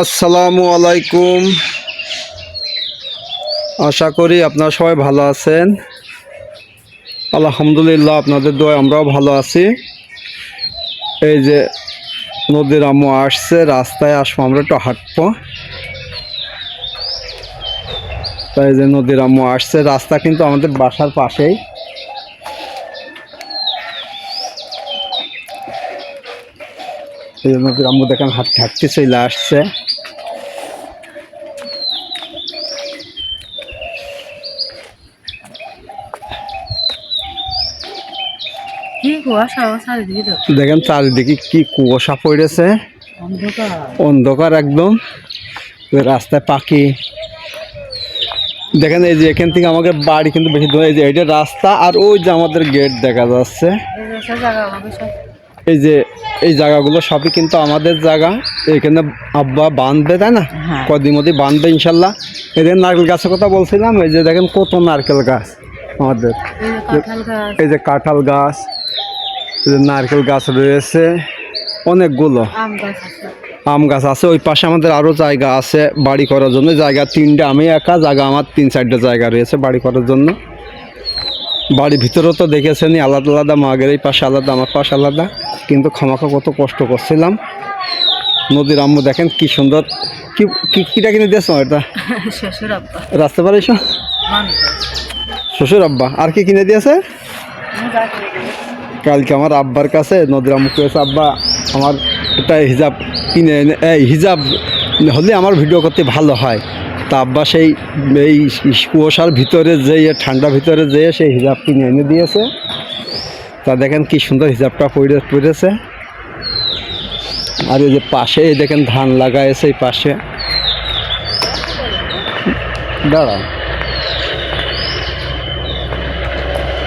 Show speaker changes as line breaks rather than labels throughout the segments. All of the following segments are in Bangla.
আসসালামু আলাইকুম। আশা করি আপনারা সবাই ভালো আছেন। আলহামদুলিল্লাহ, আপনাদের দোয়ায় আমরাও ভালো আছি। এই যে নদীর আম্মু আসছে, রাস্তায় আসবো, আমরা একটু হাঁটবো। তাই যে নদীর আম্মু আসছে, রাস্তা কিন্তু আমাদের বাসার পাশেই। এই যে নদীর আম্মু দেখেন হাঁটতে হাঁটতে চলে আসছে। দেখেন চারিদিকে কি কুয়াশা পড়েছে, অন্ধকার একদম। রাস্তায় পাখি দেখেন। এই যে এখান থেকে আমাকে বাড়ি কিন্তু বেশি দূর, এই যে এইটা রাস্তা, আর ওই যে আমাদের গেট দেখা যাচ্ছে। এই যে এই জায়গাগুলো সবই কিন্তু আমাদের জায়গা। এখানে আব্বা বাঁধবে, তাই না? কদিন মধ্যে বাঁধবে ইনশাল্লাহ। এই যে নারকেল গাছের কথা বলছিলাম, এই যে দেখেন কত নারকেল গাছ আমাদের। এই যে কাঁঠাল গাছ, নারকেল গাছ রয়েছে অনেকগুলো, আম গাছ আছে। ওই পাশে আমাদের আরও জায়গা আছে বাড়ি করার জন্য, জায়গা 3টে। আমি একা, জায়গা আমার 3-4টে জায়গা রয়েছে বাড়ি করার জন্য। বাড়ির ভিতরেও তো দেখেছেনই, আলাদা আলাদা, মাগের এই পাশে আলাদা, আমার পাশে আলাদা। কিন্তু খামাখা কত কষ্ট করছিলাম। নদীর আম্মু দেখেন কি সুন্দর। কিটা কিনে দিয়েছ? এটা রাস্তা পারে শ্বশুর আব্বা। আর কি কিনে দিয়েছে? কালকে আমার আব্বার কাছে নদীর আম্মু করেছে, আব্বা আমার একটা হিজাব কিনে এনে, হিজাব হলে আমার ভিডিও করতে ভালো হয়। তা আব্বা সেই এই কুয়াশার ভিতরে যেয়ে, ঠান্ডা ভিতরে যেয়ে সেই হিজাব কিনে এনে দিয়েছে। তা দেখেন কি সুন্দর হিজাবটা পড়েছে। আর এই যে পাশে দেখেন ধান লাগাইছে, এই পাশে দাঁড়া,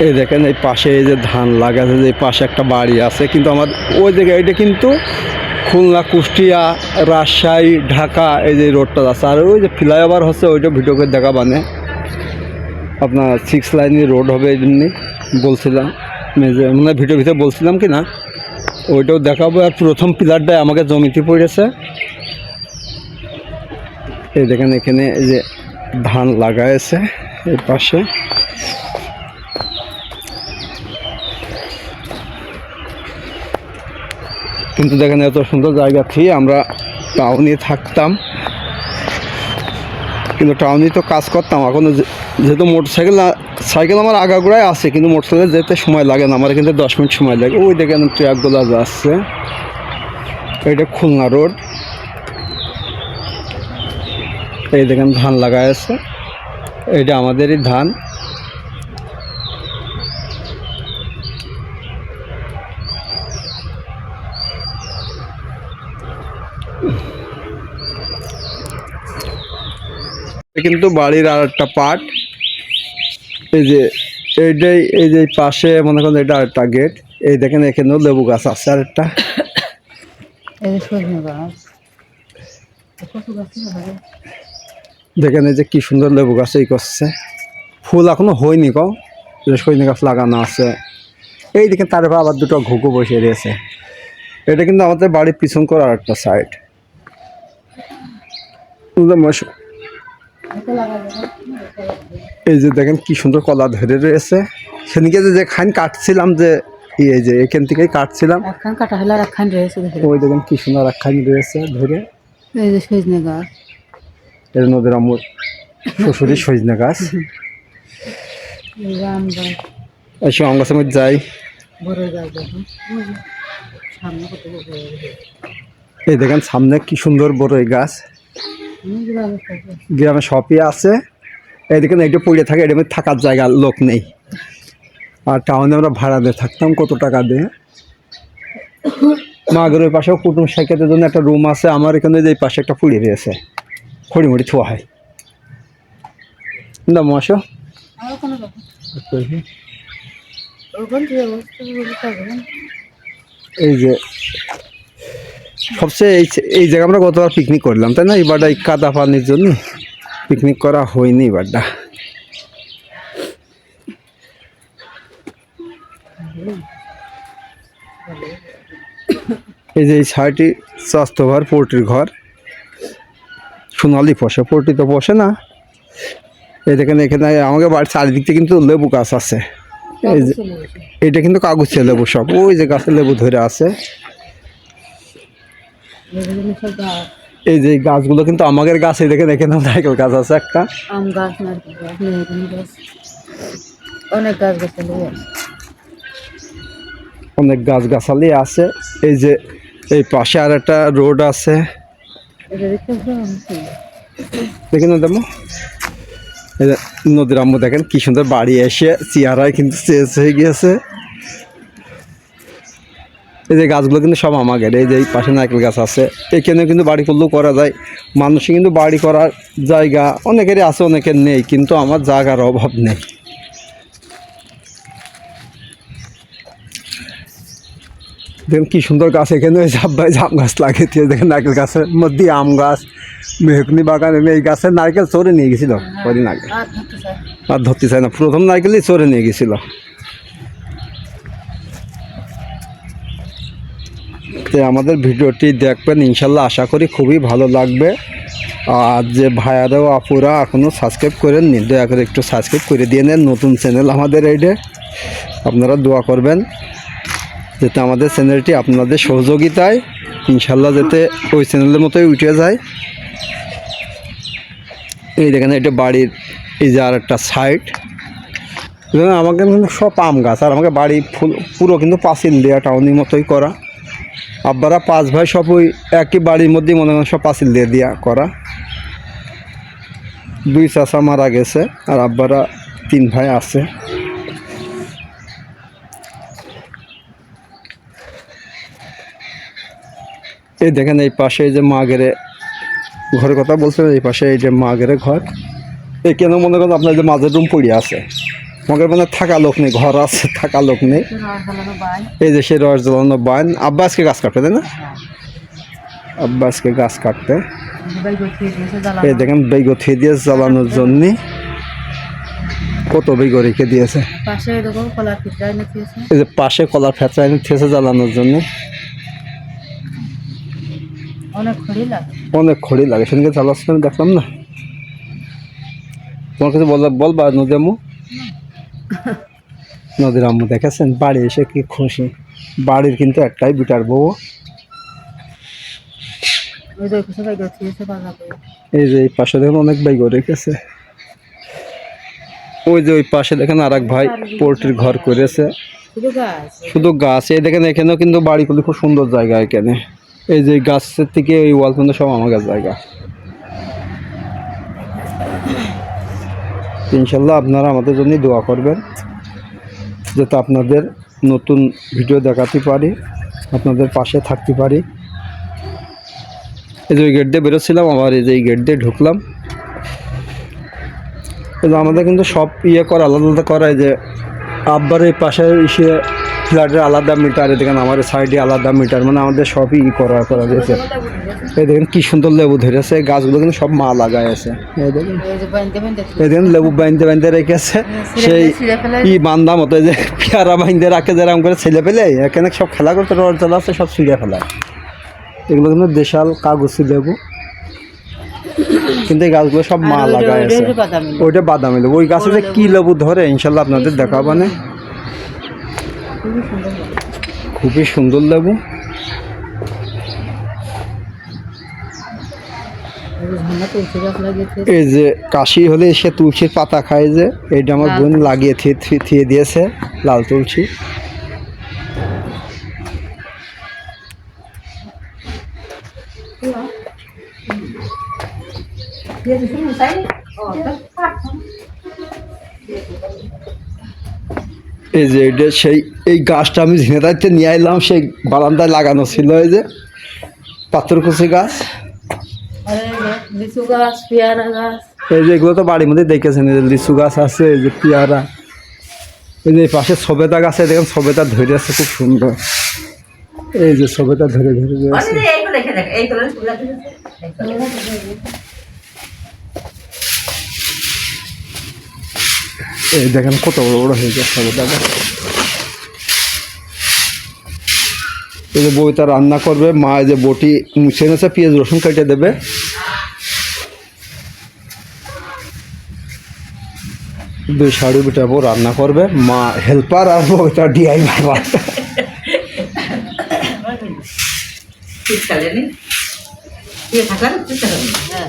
এই দেখেন এই পাশে এই যে ধান লাগাছে, যে পাশে একটা বাড়ি আছে। কিন্তু আমার ওই জায়গায় এটা কিন্তু খুলনা, কুষ্টিয়া, রাজশাহী, ঢাকা, এই যে রোডটা আছে। আর ওই যে ফ্লাইওভার হচ্ছে, ওইটা ভিডিও করে দেখা মানে আপনার 6 লাইনের রোড হবে এই জন্যই বলছিলাম, যে মানে ভিডিও ভিতরে বলছিলাম কি না, ওইটাও দেখাবো। আর প্রথম পিলারটাই আমাকে জমিতে পড়েছে। এই দেখেন এখানে এই যে ধান লাগাইছে এই পাশে। কিন্তু দেখেন এত সুন্দর জায়গা থেকে আমরা টাউনে থাকতাম, কিন্তু টাউনে তো কাজ করতাম। এখন যেহেতু সাইকেল আমার আগাগোড়ায় আছে, কিন্তু মোটরসাইকেল যেতে সময় লাগে না, আমার কিন্তু 10 মিনিট সময় লাগে। ওই দেখেন ট্রাকগুলো যাচ্ছে, এটা খুলনা রোড। এই দেখেন ধান লাগাই আছে, এইটা আমাদেরই ধান। কিন্তু বাড়ির আর একটা পার্ট, এই যে এইটাই, এই যে পাশে মনে করেন এটা আরেকটা গেট। এই দেখেন এখানেও লেবু গাছ আছে আরেকটা। দেখেন এই যে কি সুন্দর লেবু গাছ এই করছে, ফুল এখনো হয়নি। সজনে গাছ লাগানো আছে। এই দেখেন তার আবার দুটো ঘুঘু বসে রয়েছে। এটা কিন্তু আমাদের বাড়ির পিছন করে আর একটা সাইড। এই যে দেখেন কি সুন্দর কলা ধরে রয়েছে। সেদিকে যে খান কাটছিলাম, যে এই যে এখান থেকেই কাটছিলাম, ওই দেখেন কি সুন্দর একখান রয়েছে ধরে। এই যে সজনে গাছ, এটা নদীর আম্মুর শ্বশুরের সজনে গাছ। এসে আম গাছের মধ্যে যাই। এই দেখেন সামনে কি সুন্দর বড়ই গাছ। গ্রামে সবই আছে। এই দেখেন এইটা পড়ে থাকে, এটার মধ্যে থাকার জায়গা, লোক নেই। আর টাউনে আমরা ভাড়া দিয়ে থাকতাম কত টাকা দিয়ে। মাগরের পাশেও কুটুম সাইকেলের জন্য একটা রুম আছে। আমার এখানে যে পাশে একটা পুড়ে রয়েছে, খড়িমড়ি থোয়া হয় না মশো। এই যে সবচেয়ে এই জায়গা আমরা গতবার পিকনিক করলাম, তাই না? এবারটা এই কাদা পানির জন্য পিকনিক করা হয়নি এবারটা। এই যে এই ছায়াটি স্বাস্থ্যঘর, পোল্ট্রির ঘর। সোনালি পোষে, পোলট্রি তো পোষে না। এই দেখেন এখানে আমাকে বাড়ির চারিদিক থেকে কিন্তু লেবু গাছ আছে। এই যে এটা কিন্তু কাগজের লেবু সব, ওই যে গাছের লেবু ধরে আছে। এই যে গাছগুলো কিন্তু আমাদের গাছ। এই দেখেন এখানে নারকেল গাছ আছে একটা,
আম গাছ, নারকেল গাছ, মেহগনি গাছ, অনেক গাছ গাছালি আছে,
অনেক গাছ গাছালি আছে। এই যে এই পাশে আর একটা রোড আছে, দেখেন দেখো এই যে নদীর আম্মু দেখেন কি সুন্দর বাড়ি এসে চেহারায় কিন্তু চেঞ্জ হয়ে গিয়েছে। এই যে গাছগুলো কিন্তু সব আমাদের। এই যে এই পাশে নারকেল গাছ আছে, এখানে কিন্তু বাড়ি করলেও করা যায়। মানুষে কিন্তু বাড়ি করার জায়গা অনেকেরই আছে, অনেকের নেই, কিন্তু আমার জায়গার অভাব নেই। দেখেন কি সুন্দর গাছ, এখানে ওই ভাই জাম গাছ লাগিয়েছে। দেখেন নারকেল গাছের মধ্যে আম গাছ, মেহগনি বাগান। এই গাছের নারকেল চোরে নিয়ে গেছিল কদিন আগে, আর ধরতে চায় না, প্রথম নারকেলই চোরে নিয়ে গেছিল। তো আমাদের ভিডিওটি দেখবেন ইনশাল্লাহ, আশা করি খুবই ভালো লাগবে। আর যে ভাইয়ারাও আপুরা এখনও সাবস্ক্রাইব করেননি, দয়া করে একটু সাবস্ক্রাইব করে দিয়ে নেন। নতুন চ্যানেল আমাদের এইটা, আপনারা দোয়া করবেন যাতে আমাদের চ্যানেলটি আপনাদের সহযোগিতায় ইনশাল্লাহ যাতে ওই চ্যানেলের মতোই উঠে যায়। এই দেখেন এটা বাড়ির এই যে আর একটা সাইড, আমাকে কিন্তু সব আম গাছ। আর আমাকে বাড়ি পুরো কিন্তু পাঁচিল দেওয়া, টাউনের মতোই করা। আব্বারা 5 ভাই সব ওই একই বাড়ির মধ্যে মনে করেন সব পাঁচিল দিয়ে দেওয়া করা। 2 চাচা মারা গেছে, আর আব্বারা 3 ভাই আছে। এই দেখেন এই পাশে এই যে মাগেরে ঘরের কথা বলছেন, এই পাশে এই যে মাগেরে ঘর। এই কেন মনে করেন আপনার যে মাঝের রুম পড়ে আছে, মগের মানে থাকা লোক নেই, ঘর আছে থাকা লোক নেই। এই যে সেই রস জ্বালানো বাইন। আব্বা আজকে গাছ কাটতে দেয় না, আব্বা আজকে গাছ কাটতে। এই দেখেন বেগো থিয়ে দিয়েছে জ্বালানোর জন্য, কত বেগো রেখে দিয়েছে। এই যে পাশে কলার ফেঁচা এনে থেসে জ্বালানোর জন্য। অনেক খড়ি লাগে, সেদিনকে জ্বালাচ্ছিল দেখলাম না। তোমার কাছে বলবা নদী আম্মু, নদীর আম্মু দেখেছেন বাড়ি এসে কি খুশি। বাড়ির কিন্তু একটাই বিটার বউ। এই যে এই পাশে দেখুন অনেক বাইগো রেখেছে। ওই যে ওই পাশে দেখেন আর এক ভাই পোল্ট্রির ঘর করেছে, শুধু গাছ। এই দেখেন এখানেও কিন্তু বাড়ি করলে খুব সুন্দর জায়গা এখানে। এই যে গাছের থেকে এই ওয়াল পর্যন্ত সব আমাদের জায়গা। ইনশাল্লাহ আপনারা আমাদের জন্য দোয়া করবেন যাতে আপনাদের নতুন ভিডিও দেখাতে পারি, আপনাদের পাশে থাকতে পারি। এই যে ওই গেট দিয়ে বেরোচ্ছিলাম, আবার এই যে এই গেট দিয়ে ঢুকলাম। আমাদের কিন্তু সব করা আলাদা আলাদা করা। এই যে আব্বার এই পাশে এসে ফ্ল্যাটের আলাদা মিটার, দেখেন আমার সাইডে আলাদা মিটার, মানে আমাদের সবই করা দিয়েছে। এই দেখেন কি সুন্দর লেবু ধরেছে, গাছগুলো কিন্তু সব মা লাগাই আছে। এই দেখেন লেবু বাইন্দে রেখেছে, সেই বান্ধা মতো যে পেয়ারা বাইন্দে রাখে যেরকম করে ছেলে পেলে এখানে সব খেলা করতে রড জ্বালা আছে, সব ছিঁড়ে ফেলায়। এগুলো কিন্তু দেশাল কাগজি লেবু, কিন্তু এই গাছগুলো সব মা লাগাই আছে। ওইটা বাদামি লেবু। ওই গাছে যে কি লেবু ধরে ইনশাল্লাহ আপনাদের দেখাবো না। খুবই সুন্দর লেবু। এই যে কাশি হলে সে তুলসীর পাতা খায়, যে এইটা আমার বোন লাগিয়ে থিয়ে দিয়েছে, লাল তুলসী। এই যে এটা সেই এই গাছটা আমি ঝিনেদাইতে নিয়ে এলাম, সেই বারান্দায় লাগানো ছিল। এই যে পাথরকুচি গাছ,
লিচু গাছ, পেয়ারা গাছ।
এই যে এগুলো তো বাড়ির মধ্যে দেখেছেন। এই যে লিচু গাছ আছে, এই যে পেয়ারা। এই যে পাশে সবেদা গাছে দেখেন সবেদা ধরে আছে খুব সুন্দর। এই যে সবেদা ধরে আছে। এই দেখেন কত বড় বড় হয়ে গেছে সবেদা গাছ। এই যে বইটা রান্না করবে মা, যে বটি মুছে নেছে, পেঁয়াজ রসুন কেটে দেবে। দুই শাড়ি বিটাবো রান্না করবে মা হেল্পার আর ওটা ডিআই বাবা
শীতকালে নেই দিয়ে থাকার চেষ্টা করবেন হ্যাঁ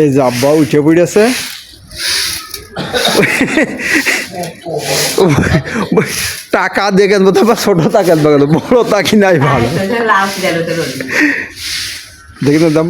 এই যে আব্বা উঠে পড়েছে টাকা দেখেন বোধ হয় ছোট টাকা দেখেন বড় টাকি নাই ভালো
লাভ গেল তো
দেখি না দাম